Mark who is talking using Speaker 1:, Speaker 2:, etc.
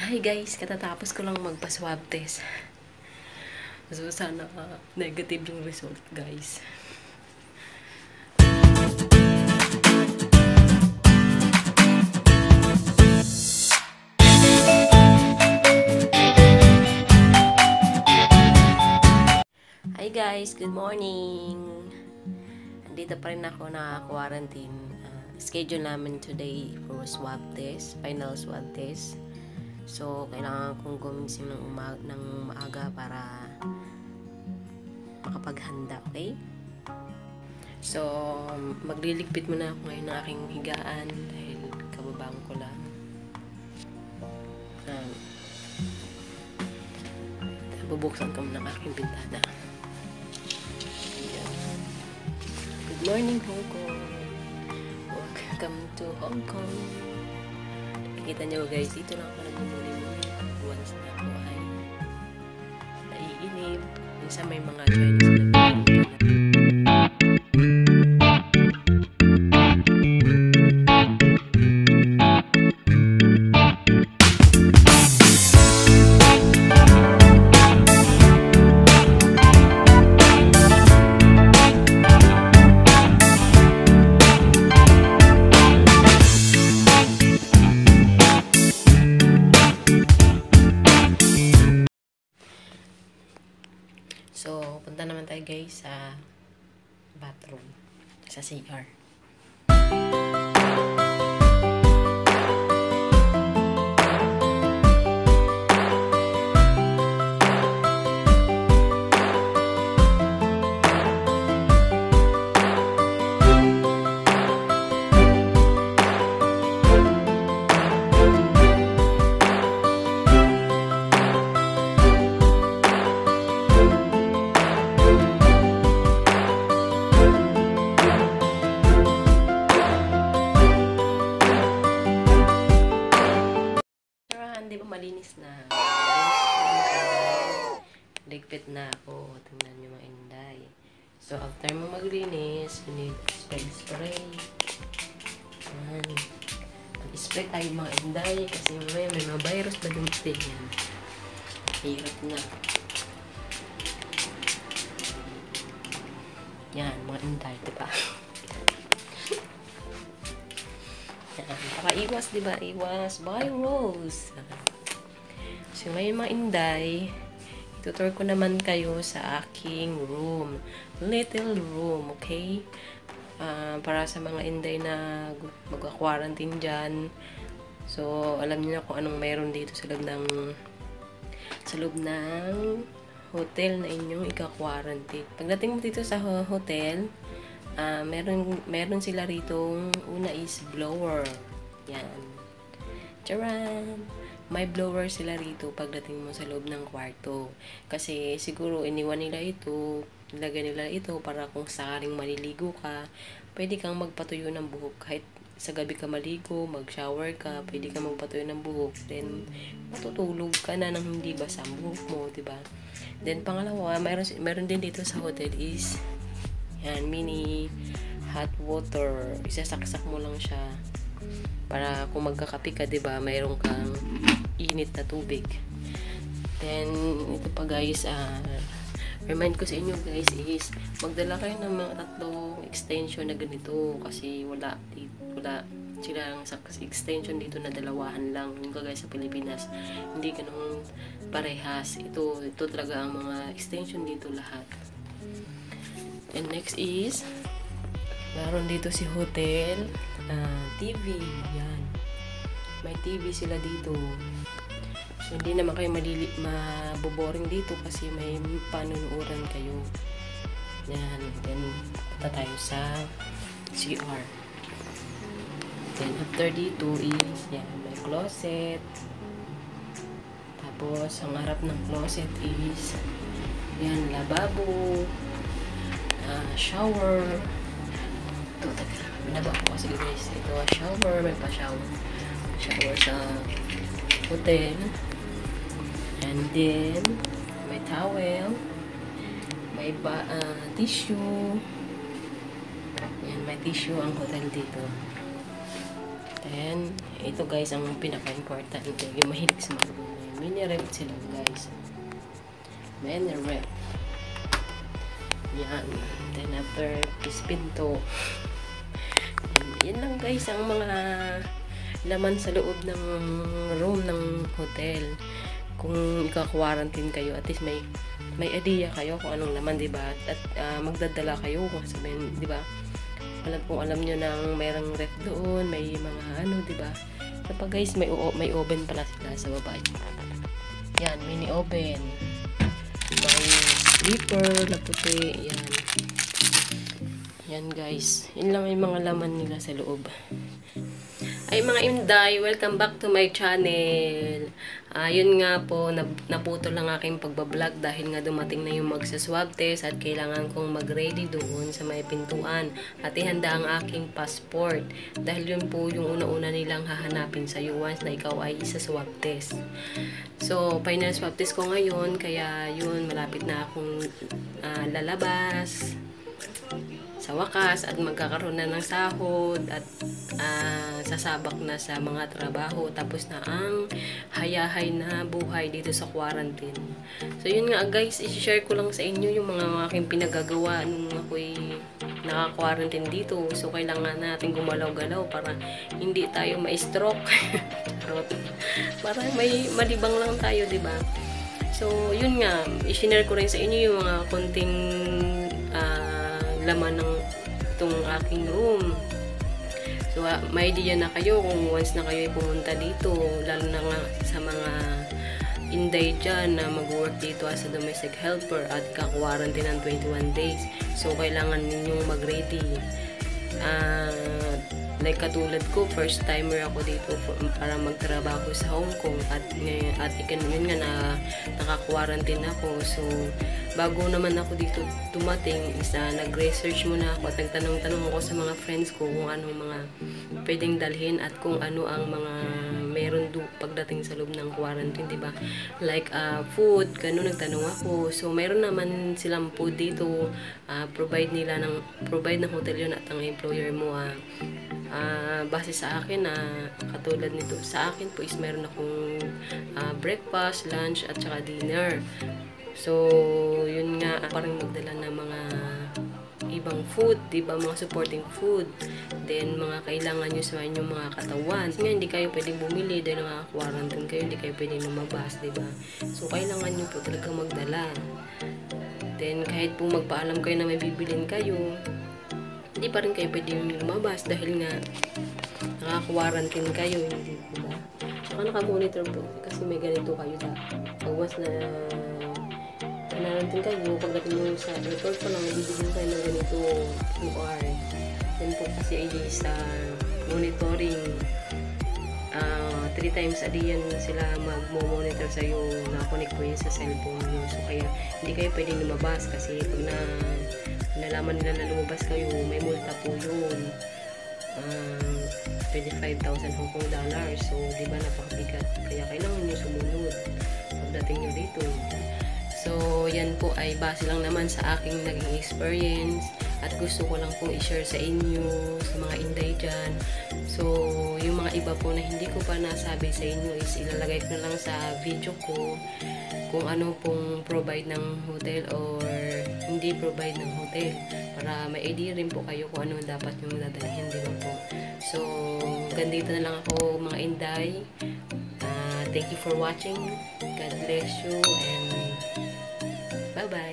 Speaker 1: Hi guys, katatapos ko lang magpa-swab test. So sana negative yung result, guys. Hi guys, good morning. Andito pa rin ako na quarantine. Schedule namin today for swab test, final swab test. So, kailangan kong gumising ng maaga para makapaghanda, okay? So, magliligpit muna ako ngayon ng aking higaan dahil kababang ko lang. Bubuksan ko muna ng aking bintana. Good morning, Hong Kong! Welcome to Hong Kong! Nakikita nyo guys, dito lang ako nagmumuli-muli once na ako ay naiinip. Minsan may mga Chinese na So, punta naman tayo guys sa bathroom, sa CR. Di ba malinis na? Ligpit na ako. Tingnan nyo mga inday. So, after mo maglinis, you need spray. Yan. Mag-spray tayo mga inday kasi mamaya may mga virus na dumating yan. Hirap na. Yan, mga inday, diba? Pakaiwas, diba? Iwas virus. So, ngayon mga inday, itutur ko naman kayo sa aking room. Little room, okay? Para sa mga inday na mag-quarantine dyan. So, alam niyo na kung anong meron dito sa loob ng hotel na inyong ika-quarantine. Pagdating mo dito sa hotel, meron sila rito, una is blower. Yan. Charan! May blower sila rito pagdating mo sa loob ng kwarto. Kasi siguro iniwan nila ito, nilagay nila ito para kung sakaling maliligo ka, pwede kang magpatuyo ng buhok. Kahit sa gabi ka maligo, mag-shower ka, pwede kang magpatuyo ng buhok. Then, matutulog ka na nang hindi basa ang buhok mo, diba? Then, pangalawa, meron din dito sa hotel is yan, mini hot water. Isasaksak mo lang siya para kung magkakape ka, diba, mayroon kang init na tubig. Then, ito pa guys, remind ko sa inyo guys is, magdala kayo ng mga 3 extension na ganito kasi wala silang extension dito na 2 lang. Yung guys sa Pilipinas, hindi ganun parehas. Ito talaga ang mga extension dito lahat. And next is, meron dito si hotel, TV, yan. May TV sila dito. So, hindi naman kayo maboboring dito kasi may panunuran kayo. Yan. Then, punta tayo sa CR. Then, after dito is, yan, may closet. Tapos, ang harap ng closet is, yan, lababo, shower. Ito, binaba ko kasi guys. Ito, shower. May pa-shower. Shower sa hotel. And then, may towel. May tissue. Yan, may tissue ang hotel dito. Then, ito guys, ang pinaka-important. Yung mahilig sa mga mini rep sila guys. Mini rep. Yan. Then, after is pinto. Yan lang guys, ang mga laman sa loob ng room ng hotel. Kung ika-quarantine kayo, at least may idea kayo kung anong laman, diba? At magdadala kayo kung sabihin, diba? Alam nyo nang mayroong ref doon, may mga ano, diba? Kapag guys, may oven pala sila sa baba. Yan, mini oven. May slipper na puti. Yan. Yan guys. Yun lang yung mga laman nila sa loob. Ay mga Inday, welcome back to my channel. Yun nga po, naputol lang aking pagbablog dahil nga dumating na yung magsaswab test at kailangan kong mag-ready doon sa may pintuan at ihanda ang aking passport dahil yun po yung una-una nilang hahanapin sa iyo once na ikaw ay isa-swab test. So, final swab test ko ngayon, kaya yun, malapit na akong lalabas sa wakas at magkakaroon na ng sahod at sasabak na sa mga trabaho, tapos na ang hayahay na buhay dito sa quarantine. So yun nga guys, i-share ko lang sa inyo yung mga aking pinagagawa nung ako'y naka-quarantine dito. So kailangan natin gumalaw-galaw para hindi tayo ma-stroke. Para may malibang lang tayo, diba? So yun nga, i-share ko rin sa inyo yung mga konting laman ng itong aking room. So, may idea na kayo kung once na kayo pumunta dito, lalo na nga sa mga Inday dyan na mag-work dito as a domestic helper at ka-quarantine ng 21 days. So, kailangan ninyong mag-ready. Like katulad ko, first timer ako dito para magtrabaho sa Hong Kong at yun nga na naka-quarantine ako. So, bago naman ako dito dumating, nag-research muna ako at nagtanong-tanong ako sa mga friends ko kung anong mga pwedeng dalhin at kung ano ang mga meron pagdating sa loob ng quarantine, diba? Like food, ganun nagtanong ako. So, meron naman silang food dito. Provide ng hotel yun at ang employer mo base sa akin katulad nito. Sa akin po is meron akong breakfast, lunch at saka dinner. So, yun nga, parang magdala ng mga ibang food, diba? Mga supporting food. Then, mga kailangan nyo sa inyong mga katawan. Kasi nga, hindi kayo pwedeng bumili dahil naka-quarantine kayo, hindi kayo pwedeng lumabas, diba? So, kailangan nyo po talaga magdala. Then, kahit po magpaalam kayo na may bibilin kayo, hindi pa rin kayo pwedeng lumabas dahil nga naka-quarantine kayo, hindi, diba? Saka naka-monitor po kasi may ganito kayo pagwas na narantin kayo, pagdating nyo sa airport pa lang, bibigyan kayo ng ganito QR. Yan po kasi ay sa monitoring. 3 times a day yan sila mag-monitor sa'yo, na-connect po yun sa cellphone nyo. So kaya hindi kayo pwedeng lumabas kasi pag nalaman nila na lumabas kayo, may multa po yun. 25,000 Hong Kong dollars. So diba napakabigat, kaya kailangan nyo sumunod pagdating nyo dito. So, yan po ay base lang naman sa aking naging experience at gusto ko lang pong i-share sa inyo, sa mga Inday dyan. So, yung mga iba po na hindi ko pa nasabi sa inyo is ilalagay ko na lang sa video ko kung ano pong provide ng hotel or hindi provide ng hotel para may idea rin po kayo kung ano dapat yung dadalhin, di ba po? So, ganito na lang ako mga Inday. Thank you for watching. God bless you and bye-bye.